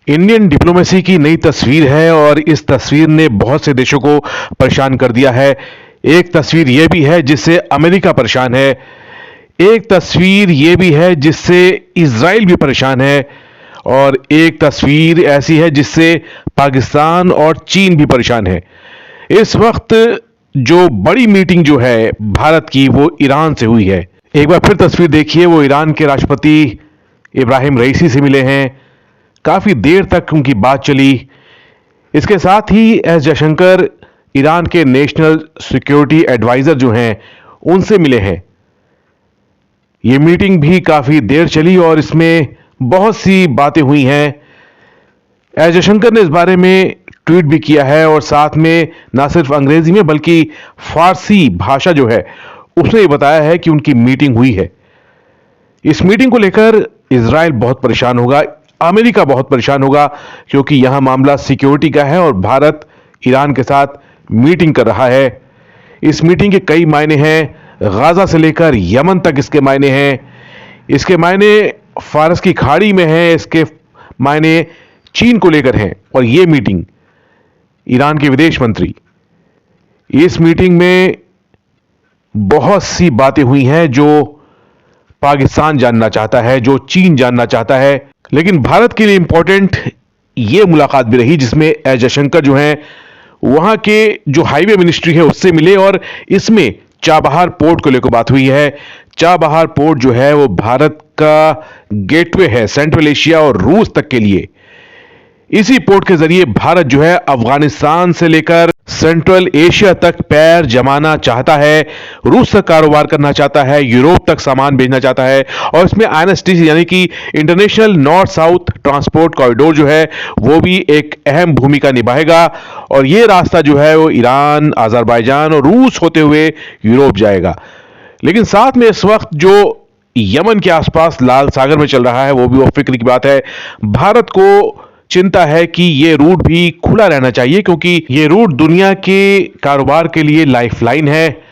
Indian diplomacy की नई तस्वीर है और इस तस्वीर ने बहुत से देशों को परेशान कर दिया है। एक तस्वीर यह भी है जिससे अमेरिका परेशान है। एक तस्वीर यह भी है जिससे इजराइल भी परेशान है। और एक तस्वीर ऐसी है जिससे पाकिस्तान और चीन भी परेशान है। इस वक्त जो बड़ी मीटिंग जो है भारत की वो ईरान से हुई है। एक बार फिर तस्वीर देखिए, वो ईरान के राष्ट्रपति इब्राहिम रईसी से मिले हैं। काफी देर तक उनकी बात चली। इसके साथ ही एस जयशंकर ईरान के नेशनल सिक्योरिटी एडवाइजर जो हैं उनसे मिले हैं। ये मीटिंग भी काफी देर चली और इसमें बहुत सी बातें हुई हैं। एस जयशंकर ने इस बारे में ट्वीट भी किया है और साथ में ना सिर्फ अंग्रेजी में बल्कि फारसी भाषा जो है उसने ये बताया है कि उनकी मीटिंग हुई है। इस मीटिंग को लेकर इजराइल बहुत परेशान होगा, अमेरिका बहुत परेशान होगा, क्योंकि यहां मामला सिक्योरिटी का है और भारत ईरान के साथ मीटिंग कर रहा है। इस मीटिंग के कई मायने हैं, गाजा से लेकर यमन तक इसके मायने हैं। इसके मायने फारस की खाड़ी में हैं, इसके मायने चीन को लेकर हैं। और यह मीटिंग ईरान के विदेश मंत्री, इस मीटिंग में बहुत सी बातें हुई हैं जो पाकिस्तान जानना चाहता है, जो चीन जानना चाहता है। लेकिन भारत के लिए इंपॉर्टेंट यह मुलाकात भी रही जिसमें एस जयशंकर जो हैं वहां के जो हाईवे मिनिस्ट्री है उससे मिले और इसमें चाबहार पोर्ट को लेकर बात हुई है। चाबहार पोर्ट जो है वो भारत का गेटवे है सेंट्रल एशिया और रूस तक के लिए। इसी पोर्ट के जरिए भारत जो है अफगानिस्तान से लेकर सेंट्रल एशिया तक पैर जमाना चाहता है, रूस से कारोबार करना चाहता है, यूरोप तक सामान भेजना चाहता है। और इसमें आईएनएसटी यानी कि international north south transport corridor जो है वो भी एक अहम भूमिका निभाएगा। और ये रास्ता जो है वो ईरान, अजरबैजान और रूस होते हुए यूरोप जाएगा। लेकिन साथ में इस वक्त जो यमन के आसपास लाल सागर में चल रहा है वो भी वो फिक्र की बात है। भारत को चिंता है कि यह रूट भी खुला रहना चाहिए, क्योंकि यह रूट दुनिया के कारोबार के लिए लाइफलाइन है।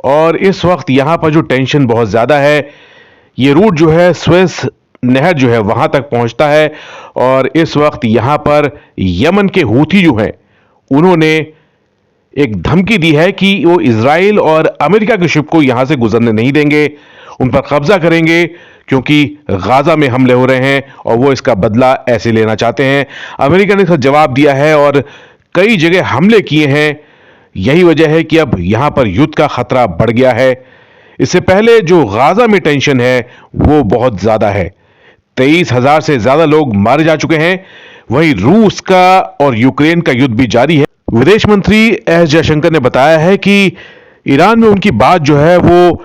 और इस वक्त यहां पर जो टेंशन बहुत ज्यादा है, यह रूट जो है स्वेज नहर जो है वहां तक पहुंचता है। और इस वक्त यहां पर यमन के हूथी जो हैं उन्होंने एक धमकी दी है कि वो इजराइल और अमेरिका के शिप को यहां से गुजरने नहीं देंगे, उन पर कब्जा करेंगे, क्योंकि गाजा में हमले हो रहे हैं और वो इसका बदला ऐसे लेना चाहते हैं। अमेरिका ने इसका जवाब दिया है और कई जगह हमले किए हैं। यही वजह है कि अब यहां पर युद्ध का खतरा बढ़ गया है। इससे पहले जो गाजा में टेंशन है वो बहुत ज्यादा है। 23,000 से ज्यादा लोग मारे जा चुके हैं। वहीं रूस का और यूक्रेन का युद्ध भी जारी है। विदेश मंत्री एस जयशंकर ने बताया है कि ईरान में उनकी बात जो है वो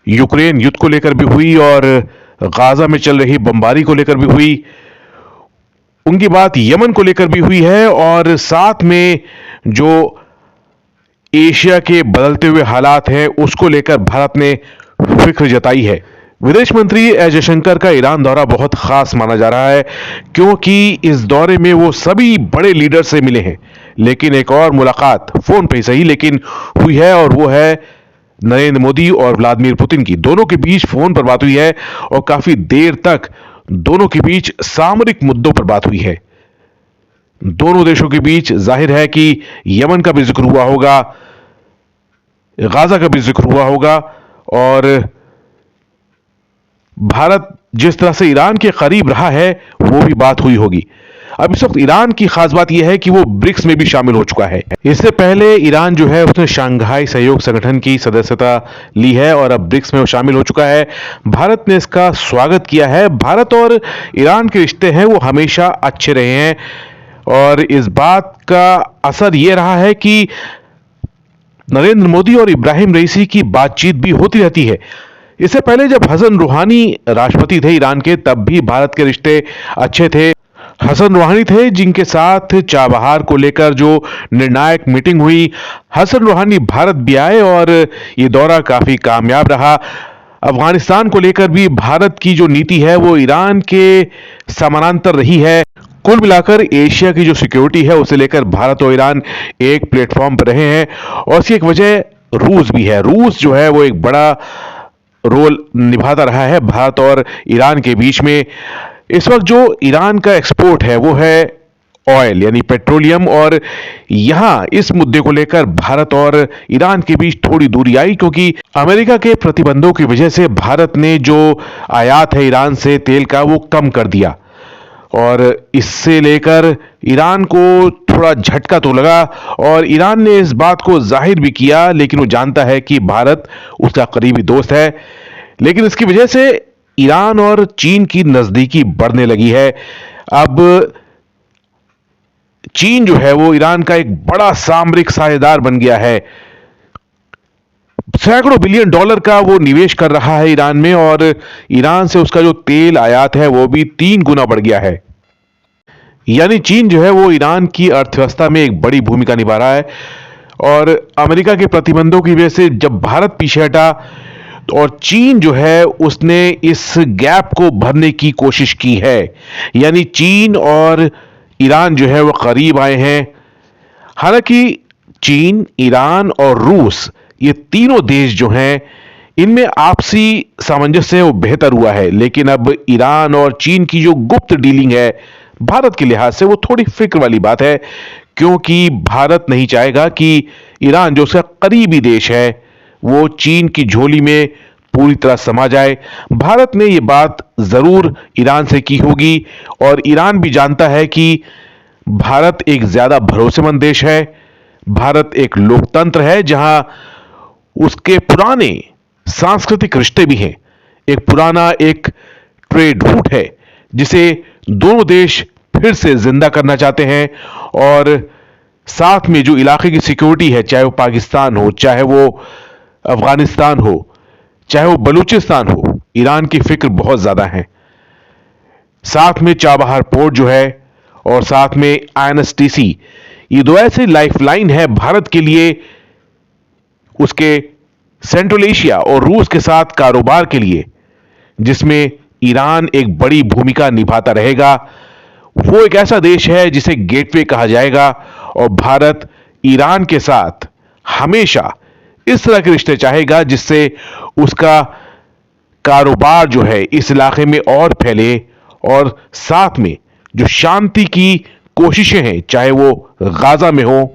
यूक्रेन युद्ध को लेकर भी हुई और गाजा में चल रही बमबारी को लेकर भी हुई। उनकी बात यमन को लेकर भी हुई है और साथ में जो एशिया के बदलते हुए हालात हैं उसको लेकर भारत ने फिक्र जताई है। विदेश मंत्री एस जयशंकर का ईरान दौरा बहुत खास माना जा रहा है, क्योंकि इस दौरे में वो सभी बड़े लीडर से मिले हैं। लेकिन एक और मुलाकात फोन पे ही सही लेकिन हुई है और वो है नरेंद्र मोदी और व्लादिमीर पुतिन की। दोनों के बीच फोन पर बात हुई है और काफी देर तक दोनों के बीच सामरिक मुद्दों पर बात हुई है। दोनों देशों के बीच जाहिर है कि यमन का भी जिक्र हुआ होगा, गाजा का भी जिक्र हुआ होगा और भारत जिस तरह से ईरान के करीब रहा है वो भी बात हुई होगी। अब इस वक्त ईरान की खास बात यह है कि वो ब्रिक्स में भी शामिल हो चुका है। इससे पहले ईरान जो है उसने शंघाई सहयोग संगठन की सदस्यता ली है और अब ब्रिक्स में वो शामिल हो चुका है। भारत ने इसका स्वागत किया है। भारत और ईरान के रिश्ते हैं वो हमेशा अच्छे रहे हैं और इस बात का असर यह रहा है कि नरेंद्र मोदी और इब्राहिम रईसी की बातचीत भी होती रहती है। इससे पहले जब हसन रूहानी राष्ट्रपति थे ईरान के, तब भी भारत के रिश्ते अच्छे थे। हसन रूहानी थे जिनके साथ चाबहार को लेकर जो निर्णायक मीटिंग हुई। हसन रूहानी भारत भी आए और ये दौरा काफी कामयाब रहा। अफगानिस्तान को लेकर भी भारत की जो नीति है वो ईरान के समानांतर रही है। कुल मिलाकर एशिया की जो सिक्योरिटी है उसे लेकर भारत और ईरान एक प्लेटफॉर्म पर रहे हैं। और इसकी एक वजह रूस भी है। रूस जो है वो एक बड़ा रोल निभाता रहा है भारत और ईरान के बीच में। इस वक्त जो ईरान का एक्सपोर्ट है वो है ऑयल यानी पेट्रोलियम, और यहां इस मुद्दे को लेकर भारत और ईरान के बीच थोड़ी दूरी आई, क्योंकि अमेरिका के प्रतिबंधों की वजह से भारत ने जो आयात है ईरान से तेल का वो कम कर दिया, और इससे लेकर ईरान को थोड़ा झटका तो लगा, और ईरान ने इस बात को जाहिर भी किया, लेकिन वो जानता है कि भारत उसका करीबी दोस्त है। लेकिन इसकी वजह से ईरान और चीन की नजदीकी बढ़ने लगी है। अब चीन जो है वो ईरान का एक बड़ा सामरिक साझेदार बन गया है। सैकड़ों बिलियन डॉलर का वो निवेश कर रहा है ईरान में, और ईरान से उसका जो तेल आयात है वो भी 3 गुना बढ़ गया है। यानी चीन जो है वो ईरान की अर्थव्यवस्था में एक बड़ी भूमिका निभा रहा है, और अमेरिका के प्रतिबंधों की वजह से जब भारत पीछे हटा और चीन जो है उसने इस गैप को भरने की कोशिश की है। यानी चीन और ईरान जो है वो करीब आए हैं। हालांकि चीन, ईरान और रूस, ये तीनों देश जो हैं इनमें आपसी सामंजस्य वो बेहतर हुआ है, लेकिन अब ईरान और चीन की जो गुप्त डीलिंग है भारत के लिहाज से वो थोड़ी फिक्र वाली बात है, क्योंकि भारत नहीं चाहेगा कि ईरान जो उसका करीबी देश है वो चीन की झोली में पूरी तरह समा जाए। भारत ने ये बात जरूर ईरान से की होगी, और ईरान भी जानता है कि भारत एक ज्यादा भरोसेमंद देश है। भारत एक लोकतंत्र है जहां उसके पुराने सांस्कृतिक रिश्ते भी हैं। एक पुराना एक ट्रेड रूट है जिसे दोनों देश फिर से जिंदा करना चाहते हैं, और साथ में जो इलाके की सिक्योरिटी है, चाहे वो पाकिस्तान हो, चाहे वो अफगानिस्तान हो, चाहे वो बलूचिस्तान हो, ईरान की फिक्र बहुत ज्यादा है। साथ में चाबहार पोर्ट जो है, और साथ में INSTC, ये दो ऐसी लाइफलाइन है भारत के लिए, उसके सेंट्रल एशिया और रूस के साथ कारोबार के लिए, जिसमें ईरान एक बड़ी भूमिका निभाता रहेगा। वो एक ऐसा देश है जिसे गेटवे कहा जाएगा, और भारत ईरान के साथ हमेशा इस तरह के रिश्ते चाहेगा जिससे उसका कारोबार जो है इस इलाके में और फैले, और साथ में जो शांति की कोशिशें हैं, चाहे वो गाजा में हो,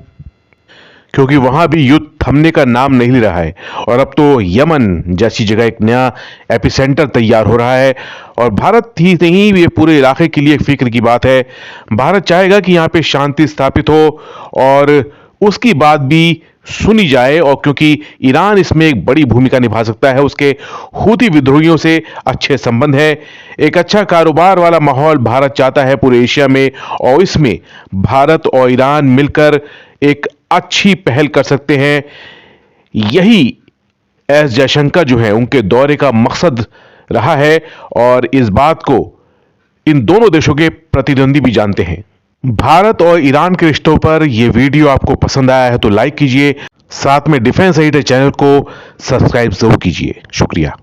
क्योंकि वहां भी युद्ध थमने का नाम नहीं ले रहा है, और अब तो यमन जैसी जगह एक नया एपिसेंटर तैयार हो रहा है, और भारत ही नहीं, ये पूरे इलाके के लिए फिक्र की बात है। भारत चाहेगा कि यहाँ पे शांति स्थापित हो और उसकी बात भी सुनी जाए, और क्योंकि ईरान इसमें एक बड़ी भूमिका निभा सकता है, उसके हूती विद्रोहियों से अच्छे संबंध है, एक अच्छा कारोबार वाला माहौल भारत चाहता है पूरे एशिया में, और इसमें भारत और ईरान मिलकर एक अच्छी पहल कर सकते हैं। यही एस जयशंकर जो है उनके दौरे का मकसद रहा है, और इस बात को इन दोनों देशों के प्रतिद्वंदी भी जानते हैं। भारत और ईरान के रिश्तों पर यह वीडियो आपको पसंद आया है तो लाइक कीजिए, साथ में डिफेंस एडिटर चैनल को सब्सक्राइब जरूर कीजिए। शुक्रिया।